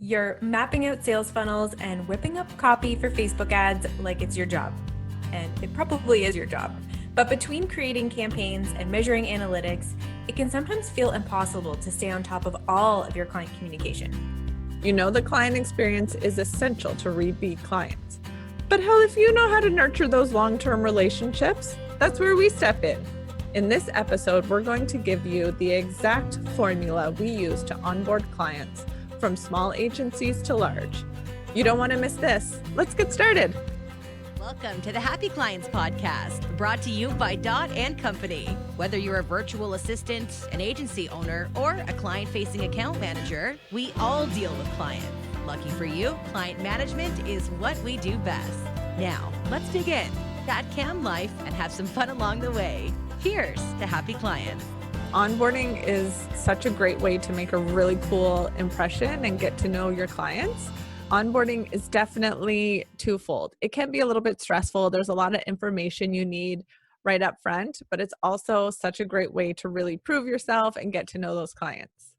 You're mapping out sales funnels and whipping up copy for Facebook ads like it's your job. And it probably is your job. But between creating campaigns and measuring analytics, it can sometimes feel impossible to stay on top of all of your client communication. You know the client experience is essential to repeat clients. But hell, if you know how to nurture those long-term relationships, that's where we step in. In this episode, we're going to give you the exact formula we use to onboard clients from small agencies to large. You don't want to miss this. Let's get started. Welcome to the Happy Clients Podcast, brought to you by Dot & Company. Whether you're a virtual assistant, an agency owner, or a client-facing account manager, we all deal with clients. Lucky for you, client management is what we do best. Now, let's dig in, chat cam life, and have some fun along the way. Here's to Happy Clients. Onboarding is such a great way to make a really cool impression and get to know your clients. Onboarding is definitely twofold. It can be a little bit stressful. There's a lot of information you need right up front, but it's also such a great way to really prove yourself and get to know those clients.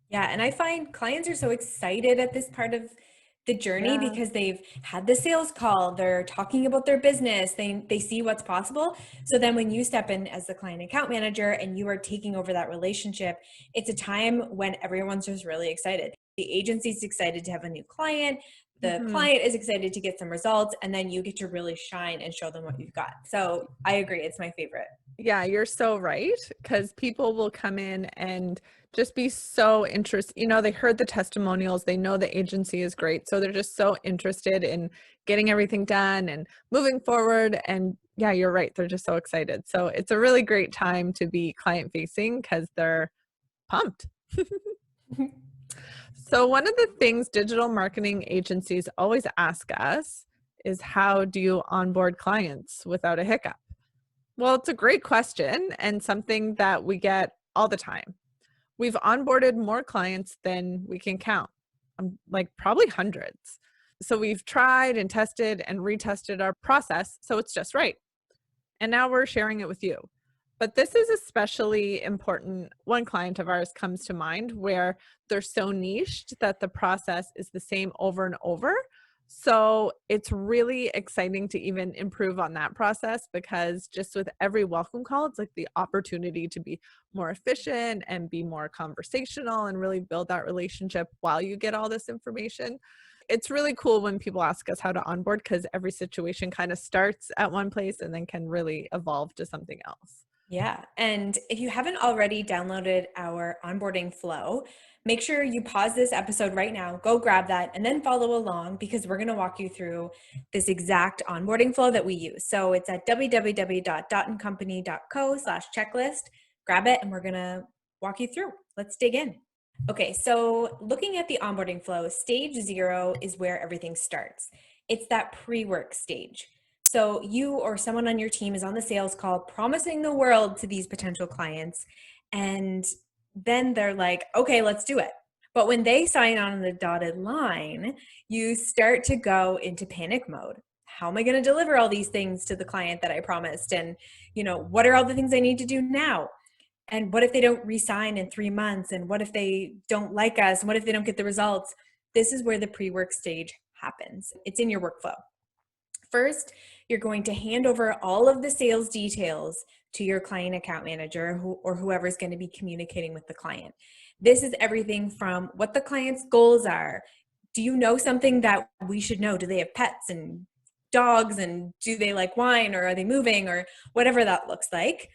Yeah, and I find clients are so excited at this part of the journey because they've had the sales call, they're talking about their business, they see what's possible. So then when you step in as the client account manager and you are taking over that relationship, it's a time when everyone's just really excited. The agency's excited to have a new client, the client is excited to get some results, and then you get to really shine and show them what you've got. So I agree, it's my favorite. Yeah, you're so right, because people will come in and just be so interested. You know, they heard the testimonials, they know the agency is great. So they're just so interested in getting everything done and moving forward. And yeah, you're right. They're just so excited. So it's a really great time to be client facing because they're pumped. So one of the things digital marketing agencies always ask us is, how do you onboard clients without a hiccup? Well, it's a great question and something that we get all the time. We've onboarded more clients than we can count, like probably hundreds. So we've tried and tested and retested our process, so it's just right. And now we're sharing it with you. But this is especially important. One client of ours comes to mind where they're so niched that the process is the same over and over. So it's really exciting to even improve on that process, because just with every welcome call, it's like the opportunity to be more efficient and be more conversational and really build that relationship while you get all this information. It's really cool when people ask us how to onboard, because every situation kind of starts at one place and then can really evolve to something else. Yeah. And if you haven't already downloaded our onboarding flow, make sure you pause this episode right now, go grab that, and then follow along, because we're going to walk you through this exact onboarding flow that we use. So it's at www.dotandcompany.co/checklist. Grab it, and we're going to walk you through. Let's dig in. Okay. So looking at the onboarding flow, stage 0 is where everything starts. It's that pre-work stage. So you or someone on your team is on the sales call promising the world to these potential clients, and then they're like, okay, let's do it. But when they sign on the dotted line, you start to go into panic mode. How am I going to deliver all these things to the client that I promised? And, what are all the things I need to do now? And what if they don't re-sign in 3 months? And what if they don't like us? And what if they don't get the results? This is where the pre-work stage happens. It's in your workflow. First, you're going to hand over all of the sales details to your client account manager or whoever's going to be communicating with the client. This is everything from what the client's goals are. Do you know something that we should know? Do they have pets and dogs, and do they like wine, or are they moving, or whatever that looks like?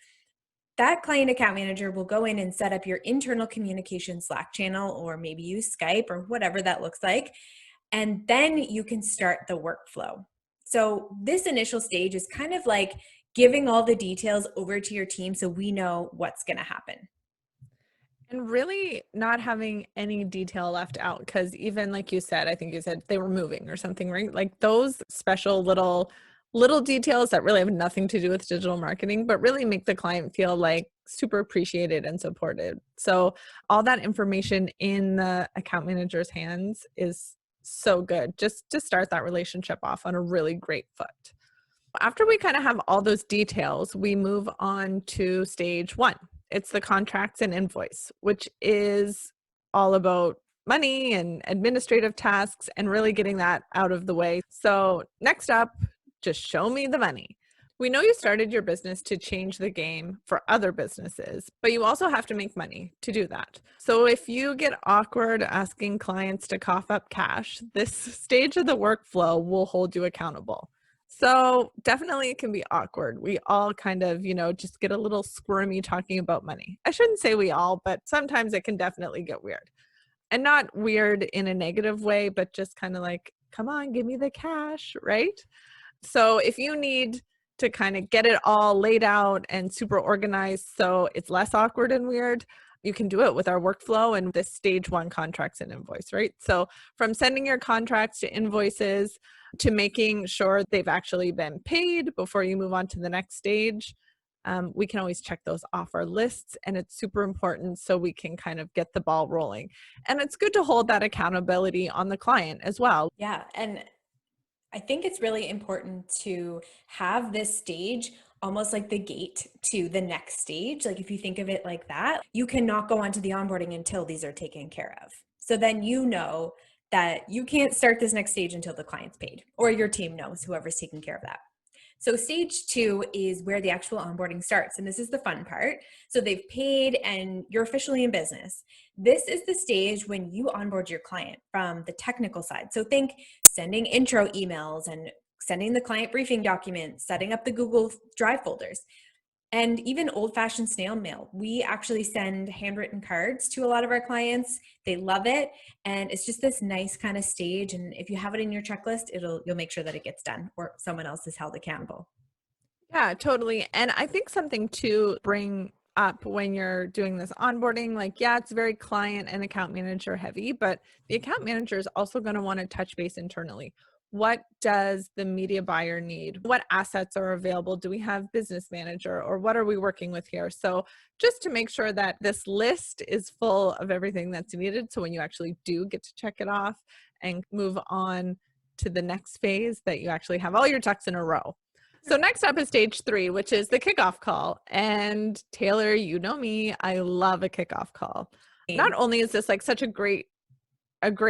That client account manager will go in and set up your internal communication Slack channel, or maybe use Skype or whatever that looks like. And then you can start the workflow. So this initial stage is kind of like giving all the details over to your team so we know what's going to happen. And really not having any detail left out, because even like you said, I think you said they were moving or something, right? Like those special little details that really have nothing to do with digital marketing, but really make the client feel like super appreciated and supported. So all that information in the account manager's hands is so good, just to start that relationship off on a really great foot. After we kind of have all those details, we move on to stage 1. It's the contracts and invoice, which is all about money and administrative tasks and really getting that out of the way. So next up, just show me the money. We know you started your business to change the game for other businesses, but you also have to make money to do that. So if you get awkward asking clients to cough up cash, this stage of the workflow will hold you accountable. So definitely it can be awkward. We all kind of, just get a little squirmy talking about money. I shouldn't say we all, but sometimes it can definitely get weird. And not weird in a negative way, but just kind of like, come on, give me the cash, right? So if you need to kind of get it all laid out and super organized so it's less awkward and weird, you can do it with our workflow and this stage 1 contracts and invoice, right? So from sending your contracts to invoices to making sure they've actually been paid before you move on to the next stage, we can always check those off our lists, and it's super important so we can kind of get the ball rolling. And it's good to hold that accountability on the client as well. Yeah. And I think it's really important to have this stage almost like the gate to the next stage. Like if you think of it like that, you cannot go on to the onboarding until these are taken care of. So then you know that you can't start this next stage until the client's paid, or your team knows, whoever's taking care of that. So stage 2 is where the actual onboarding starts. And this is the fun part. So they've paid and you're officially in business. This is the stage when you onboard your client from the technical side. So think sending intro emails and sending the client briefing documents, setting up the Google Drive folders, and even old-fashioned snail mail. We actually send handwritten cards to a lot of our clients. They love it. And it's just this nice kind of stage. And if you have it in your checklist, you'll make sure that it gets done or someone else is held accountable. Yeah, totally. And I think something to bring up when you're doing this onboarding, like, yeah, it's very client and account manager heavy, but the account manager is also going to want to touch base internally. What does the media buyer need? What assets are available? Do we have business manager, or what are we working with here? So just to make sure that this list is full of everything that's needed. So when you actually do get to check it off and move on to the next phase, that you actually have all your ducks in a row. So next up is stage 3, which is the kickoff call. And Taylor, you know me, I love a kickoff call. Not only is this like such a great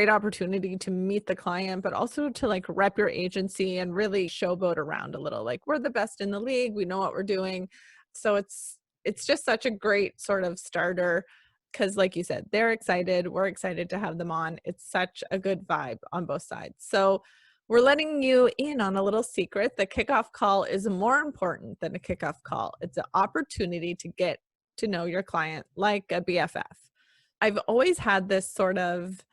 opportunity to meet the client, but also to like rep your agency and really showboat around a little. Like, we're the best in the league, we know what we're doing. So it's just such a great sort of starter, because like you said, they're excited, we're excited to have them on. It's such a good vibe on both sides. So we're letting you in on a little secret. The kickoff call is more important than a kickoff call. It's an opportunity to get to know your client like a BFF. I've always had this sort of,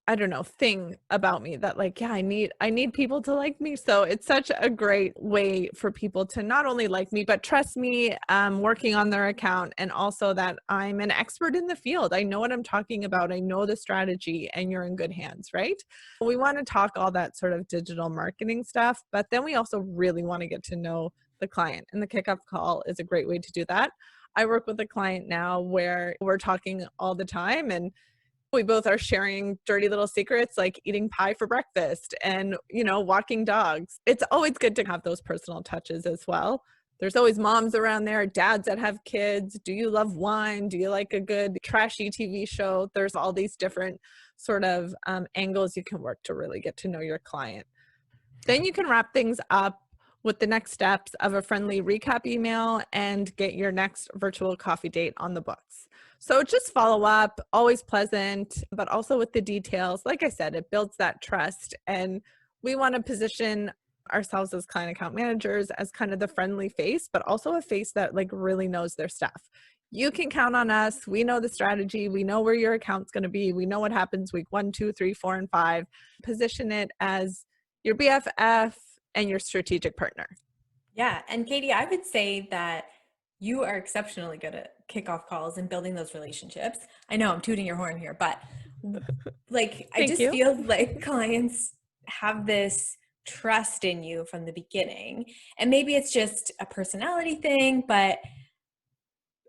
I don't know, thing about me that like, yeah, I need people to like me. So it's such a great way for people to not only like me, but trust me, working on their account, and also that I'm an expert in the field. I know what I'm talking about. I know the strategy, and you're in good hands, right? We want to talk all that sort of digital marketing stuff, but then we also really want to get to know the client, and the kickoff call is a great way to do that. I work with a client now where we're talking all the time, and we both are sharing dirty little secrets like eating pie for breakfast and, walking dogs. It's always good to have those personal touches as well. There's always moms around there, dads that have kids. Do you love wine? Do you like a good trashy TV show? There's all these different sort of angles you can work to really get to know your client. Then you can wrap things up with the next steps of a friendly recap email and get your next virtual coffee date on the books. So just follow up, always pleasant, but also with the details. Like I said, it builds that trust, and we want to position ourselves as client account managers as kind of the friendly face, but also a face that like really knows their stuff. You can count on us. We know the strategy. We know where your account's going to be. We know what happens week 1, 2, 3, 4, and 5. Position it as your BFF and your strategic partner. Yeah. And Katie, I would say that you are exceptionally good at kickoff calls and building those relationships. I know I'm tooting your horn here, but like, I just feel like clients have this trust in you from the beginning. And maybe it's just a personality thing, but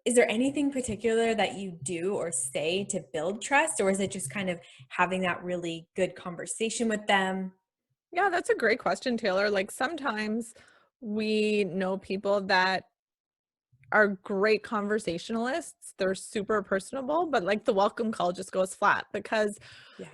is there anything particular that you do or say to build trust? Or is it just kind of having that really good conversation with them? Yeah, that's a great question, Taylor. Like, sometimes we know people that are great conversationalists. They're super personable, but like the welcome call just goes flat because Yeah.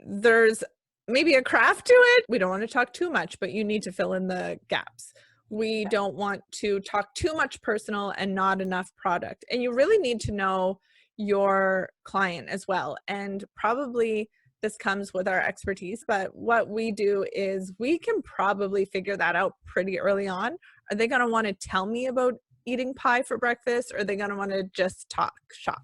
there's maybe a craft to it. We don't want to talk too much, but you need to fill in the gaps. We don't want to talk too much personal and not enough product. And you really need to know your client as well. And probably this comes with our expertise, but what we do is we can probably figure that out pretty early on. Are they going to want to tell me about eating pie for breakfast, or are they going to want to just talk shop?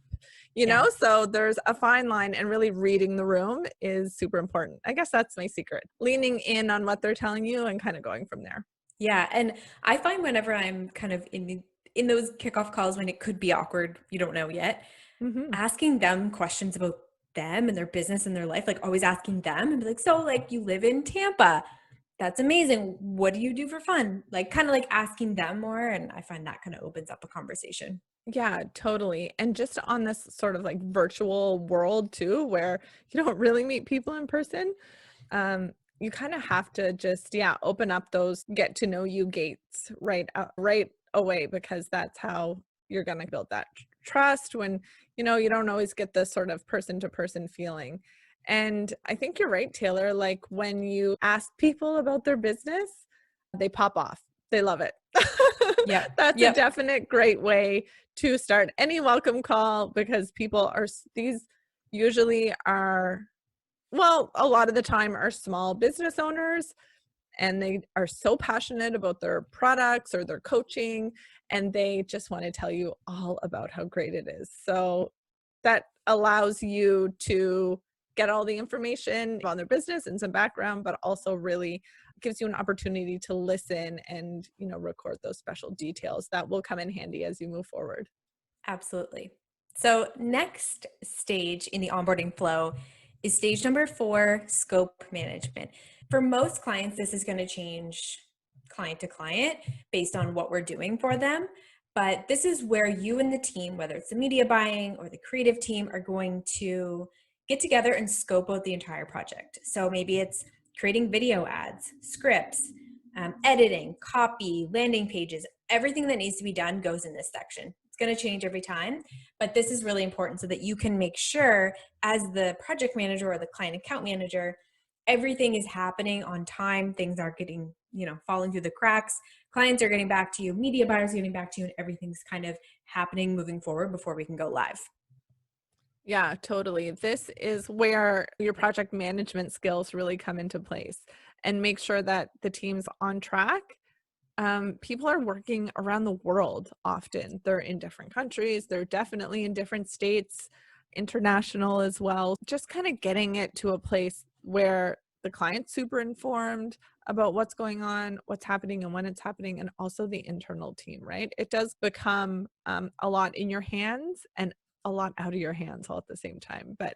You know, so there's a fine line, and really reading the room is super important. I guess that's my secret. Leaning in on what they're telling you and kind of going from there. Yeah. And I find whenever I'm kind of in those kickoff calls when it could be awkward, you don't know yet, asking them questions about them and their business and their life, like always asking them and be like, so like you live in Tampa. That's amazing. What do you do for fun? Like kind of like asking them more. And I find that kind of opens up a conversation. Yeah, totally. And just on this sort of like virtual world too, where you don't really meet people in person, you kind of have to just, open up those get to know you gates right away, because that's how you're going to build that trust when, you don't always get this sort of person to person feeling. And I think you're right, Taylor, like when you ask people about their business, they pop off. They love it. Yeah. That's a definite great way to start any welcome call, because these usually are, well, a lot of the time are small business owners, and they are so passionate about their products or their coaching, and they just want to tell you all about how great it is. So that allows you to get all the information on their business and some background, but also really gives you an opportunity to listen and, record those special details that will come in handy as you move forward. Absolutely. So next stage in the onboarding flow is stage number 4, scope management. For most clients, this is going to change client to client based on what we're doing for them. But this is where you and the team, whether it's the media buying or the creative team, are going to get together and scope out the entire project. So maybe it's creating video ads, scripts, editing, copy, landing pages. Everything that needs to be done goes in this section. It's going to change every time, but this is really important so that you can make sure as the project manager or the client account manager, everything is happening on time. Things aren't getting, falling through the cracks. Clients are getting back to you, media buyers are getting back to you, and everything's kind of happening moving forward before we can go live. Yeah, totally. This is where your project management skills really come into place, and make sure that the team's on track. People are working around the world often. They're in different countries. They're definitely in different states, international as well. Just kind of getting it to a place where the client's super informed about what's going on, what's happening and when it's happening, and also the internal team, right? It does become a lot in your hands and a lot out of your hands all at the same time. But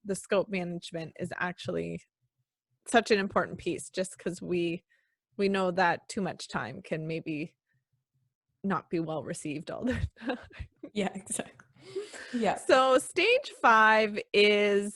the scope management is actually such an important piece, just because we know that too much time can maybe not be well received all the time. Yeah, exactly. Yeah. So stage 5 is,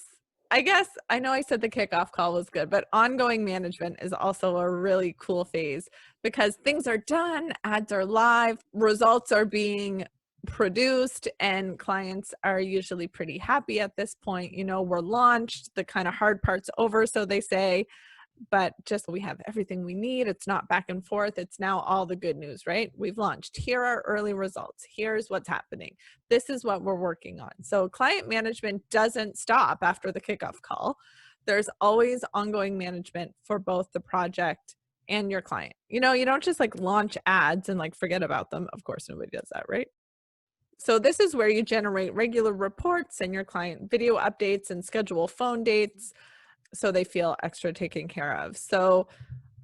I guess, I know I said the kickoff call was good, but ongoing management is also a really cool phase, because things are done, ads are live, results are being produced, and clients are usually pretty happy at this point. We're launched, the kind of hard part's over, so they say, but just we have everything we need. It's not back and forth. It's now all the good news, right? We've launched. Here are early results. Here's what's happening. This is what we're working on. So client management doesn't stop after the kickoff call. There's always ongoing management for both the project and your client. You don't just like launch ads and like forget about them. Of course, nobody does that, right? So this is where you generate regular reports and your client video updates and schedule phone dates, so they feel extra taken care of. So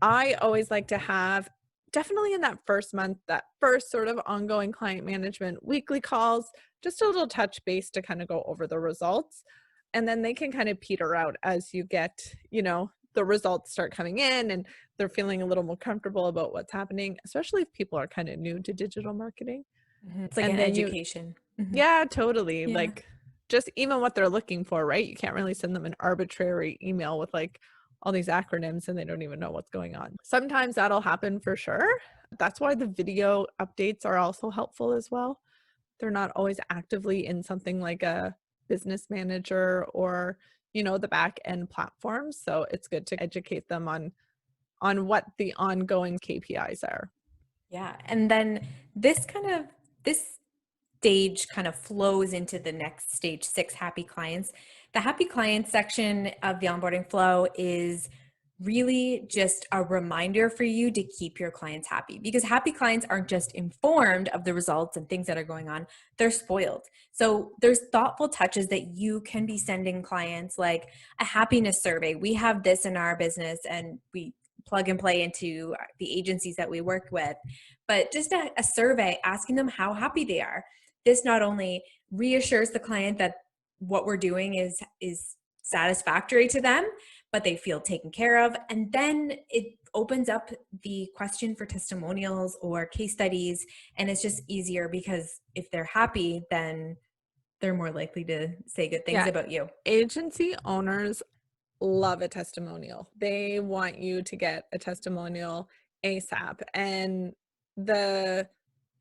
I always like to have, definitely in that first month, that first sort of ongoing client management weekly calls, just a little touch base to kind of go over the results. And then they can kind of peter out as you get, the results start coming in and they're feeling a little more comfortable about what's happening, especially if people are kind of new to digital marketing. It's like an education. Yeah, totally. Yeah. Like just even what they're looking for, right? You can't really send them an arbitrary email with like all these acronyms and they don't even know what's going on. Sometimes that'll happen for sure. That's why the video updates are also helpful as well. They're not always actively in something like a business manager or, the back end platforms. So it's good to educate them on what the ongoing KPIs are. Yeah. And then this stage kind of flows into the next stage 6, happy clients. The happy clients section of the onboarding flow is really just a reminder for you to keep your clients happy, because happy clients aren't just informed of the results and things that are going on, they're spoiled. So there's thoughtful touches that you can be sending clients, like a happiness survey. We have this in our business and we plug and play into the agencies that we work with, but just a survey asking them how happy they are. This not only reassures the client that what we're doing is satisfactory to them, but they feel taken care of. And then it opens up the question for testimonials or case studies. And it's just easier because if they're happy, then they're more likely to say good things about you. Agency owners love a testimonial. They want you to get a testimonial ASAP. And the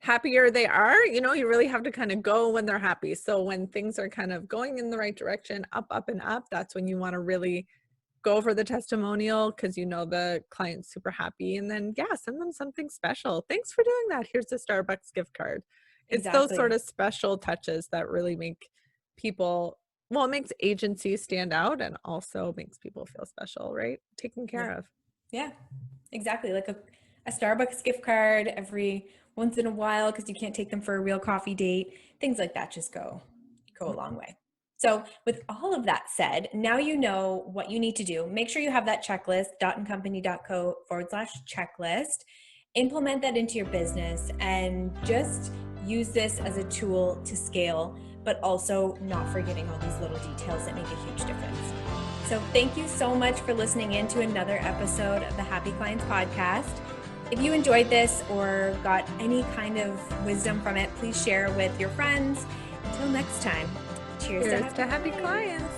happier they are, you really have to kind of go when they're happy. So when things are kind of going in the right direction, up, and up, that's when you want to really go for the testimonial, because the client's super happy. And then, send them something special. Thanks for doing that. Here's a Starbucks gift card. It's those sort of special touches that really make people, it makes agencies stand out and also makes people feel special, right? Taken care of. Yeah, exactly. Like a Starbucks gift card every once in a while, because you can't take them for a real coffee date. Things like that just go a long way. So with all of that said, now you know what you need to do. Make sure you have that checklist, dotandcompany.co/checklist. Implement that into your business and just use this as a tool to scale, but also not forgetting all these little details that make a huge difference. So thank you so much for listening in to another episode of the Happy Clients Podcast. If you enjoyed this or got any kind of wisdom from it, please share with your friends. Until next time, cheers to happy clients.